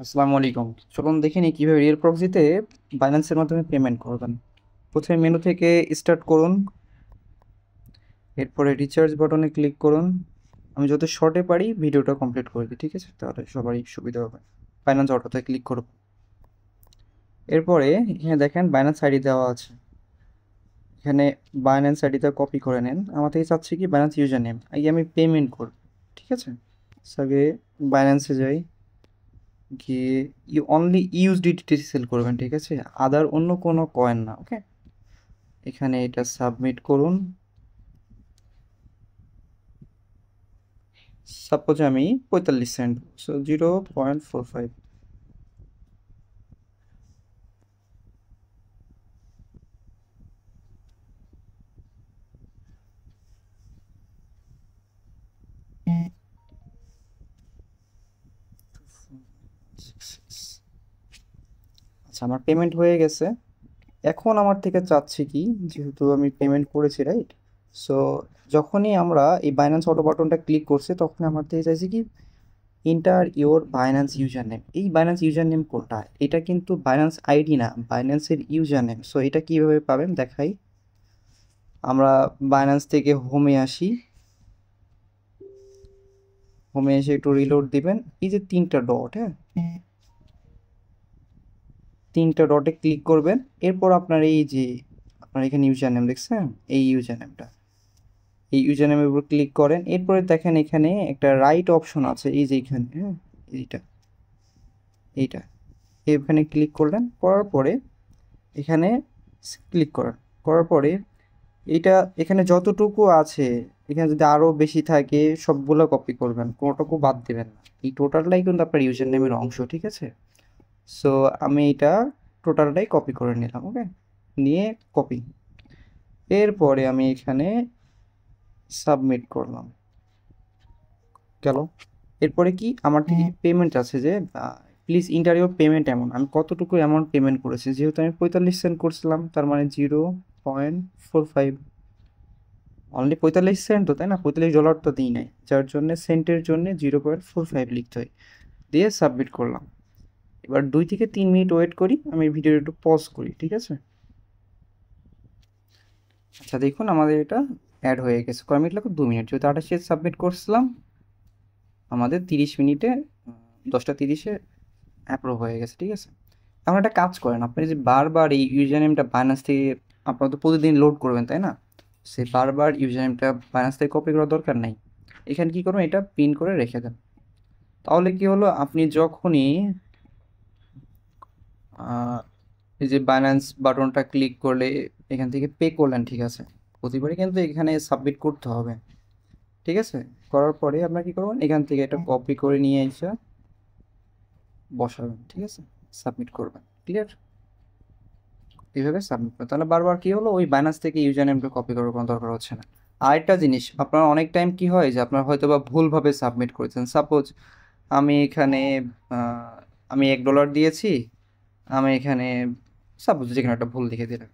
আসসালামু আলাইকুম। চলুন দেখে নিই কীভাবে রিয়েল প্রক্সিতে বাইন্যান্সের মাধ্যমে পেমেন্ট করবেন। প্রথমে মেনু থেকে স্টার্ট করুন, এরপরে রিচার্জ বাটনে ক্লিক করুন। আমি যত শর্টে পারি ভিডিওটা কমপ্লিট করে দিই, ঠিক আছে? তাহলে সবারই সুবিধা হবে। বাইন্যান্স অটোতে ক্লিক করব। এরপরে এখানে দেখেন বাইন্যান্স আইডি দেওয়া আছে। এখানে বাইন্যান্স আইডিটা কপি করে নেন। আমার থেকে চাচ্ছি কি বাইন্যান্স ইউজার নেম, আগে আমি পেমেন্ট করব, ঠিক আছে? আগে বাইন্যান্সে যাই, গিয়ে অনলি ইউএসডিটি সেল করবেন, ঠিক আছে? আদার অন্য কোনো কয়েন না, ওকে? এখানে এটা সাবমিট করুন। সাপোজ আমি 45 সেন্ট, সো 0.45। আচ্ছা, আমার পেমেন্ট হয়ে গেছে। এখন আমার থেকে চাচ্ছি কি, যেহেতু আমি পেমেন্ট করেছি, রাইট? সো যখনই আমরা এই বাইন্যান্স অটো বাটনটা ক্লিক করছি, তখন আমার থেকে চাইছি কি inter your Binance user name. এই বাইন্যান্স ইউজার নেম কোনটা? এটা কিন্তু বাইন্যান্স আইডি না, বাইন্যান্সের ইউজার নেম। সো এটা কীভাবে পাবেন দেখাই। আমরা বাইন্যান্স থেকে হোমে আসি, হোমে এসে একটু রিলোড দিবেন। এই যে তিনটা ডট, হ্যাঁ, তিনটা ডটে ক্লিক করবেন। এরপর আপনার এই যে আপনার এখানে ইউজার নেম দেখছেন, এই ইউজার নেমটা, এই ইউজার নেমের উপর ক্লিক করেন। এরপরে দেখেন এখানে একটা রাইট অপশন আছে, এই যে এখানে, হ্যাঁ, এইটা এইটা এখানে ক্লিক করলেন। করার পরে এখানে ক্লিক করার করার পরে এইটা এখানে যতটুকু আছে, এখানে যদি আরও বেশি থাকে সবগুলো কপি করবেন, কোনোটুকু বাদ দেবেন না। এই টোটালটাই কিন্তু আপনার ইউজার নেমের অংশ, ঠিক আছে? সো আমি এটা টোটালটাই কপি করে নিলাম, ওকে? নিয়ে কপি, এরপরে আমি এখানে সাবমিট করলাম, গেল। এরপরে কি আমার থেকে পেমেন্ট আছে যে please inter your payment amount, আমি কতটুকু অ্যামাউন্ট পেমেন্ট করেছি। যেহেতু আমি 45 সেন্ট করছিলাম, তার মানে 0.45। অনলি 45 সেন্ট তো, তাই না? $45 তো দিই নাই, যার জন্য সেন্টের জন্য 0.45 লিখতে হয়। দিয়ে সাবমিট করলাম। এবার 2 থেকে 3 মিনিট ওয়েট করি, আমি ভিডিওটা একটু পজ করি, ঠিক আছে? আচ্ছা দেখুন, আমাদের এটা অ্যাড হয়ে গেছে। কয় মিনিট লাগবে? 2 মিনিট। যেহেতু 28 সাবমিট করছিলাম, আমাদের 30 মিনিটে 10টা 30-এ অ্যাপ্রুভ হয়ে গেছে, ঠিক আছে? এখন একটা কাজ করেন, আপনি যে বারবার এই ইউজার নেমটা বাইন্যান্স থেকে আপনারা তো প্রতিদিন লোড করবেন, তাই না? সে বারবার ইউজার নেমটা বাইন্যান্স থেকে কপি করার দরকার নাই। এখানে কি করবেন, এটা পিন করে রেখে দেন। তাহলে কি হলো, আপনি যখনই এই যে বাইন্যান্স বাটনটা ক্লিক করলে এখান থেকে পে করলেন, ঠিক আছে? প্রতিবারই কিন্তু এখানে সাবমিট করতে হবে, ঠিক আছে? করার পরে আপনার কি করবেন, এখান থেকে এটা কপি করে নিয়ে এসে বসাবেন, ঠিক আছে? সাবমিট করবেন, ক্লিয়ার? এইভাবে সাবমিট করবেন, তাহলে বারবার কি হলো, ওই বাইন্যান্স থেকে ইউজার নেমটা কপি করার কোনো দরকার হচ্ছে না। আরেকটা জিনিস, আপনার অনেক টাইম কি হয় যে আপনার হয়তো বা ভুলভাবে সাবমিট করেছেন। সাপোজ আমি এখানে আমি $1 দিয়েছি, আমি এখানে সাপোজ যেখানে একটা ভুল লিখে দিলাম,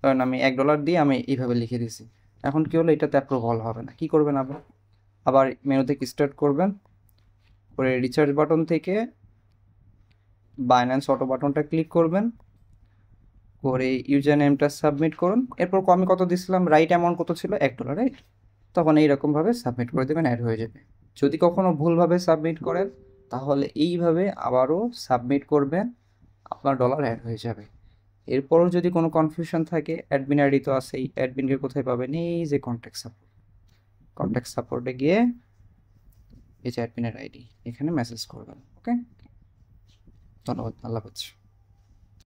কারণ আমি $1 দিয়ে আমি এইভাবে লিখে দিয়েছি। এখন কি হলো, এটাতে অ্যাপ্রুভাল হবে না। কি করবেন, আবার আবার মেনু থেকে স্টার্ট করবেন, পরে রিচার্জ বাটন থেকে বাইন্যান্স অটো বাটনটা ক্লিক করবেন, করে ইউজার নেমটা সাবমিট করুন। এরপর আমি কত দিছিলাম, রাইট অ্যামাউন্ট কত ছিল, $1, রাইট? তখন এইরকমভাবে সাবমিট করে দেবেন, অ্যাড হয়ে যাবে। যদি কখনো ভুলভাবে সাবমিট করেন, তাহলে এইভাবে আবারও সাবমিট করবেন, আপনার ডলার অ্যাড হয়ে যাবে। এরপরও যদি কোনো কনফিউশন থাকে, অ্যাডমিন আইডি তো আছেই। অ্যাডমিনকে কোথায় পাবেন, এই যে কন্ট্যাক্ট সাপোর্ট, কন্ট্যাক্ট সাপোর্টে গিয়ে এই যে অ্যাডমিনের আইডি, এখানে মেসেজ করবেন, ওকে? ধন্যবাদ, আল্লাহ হাফেজ।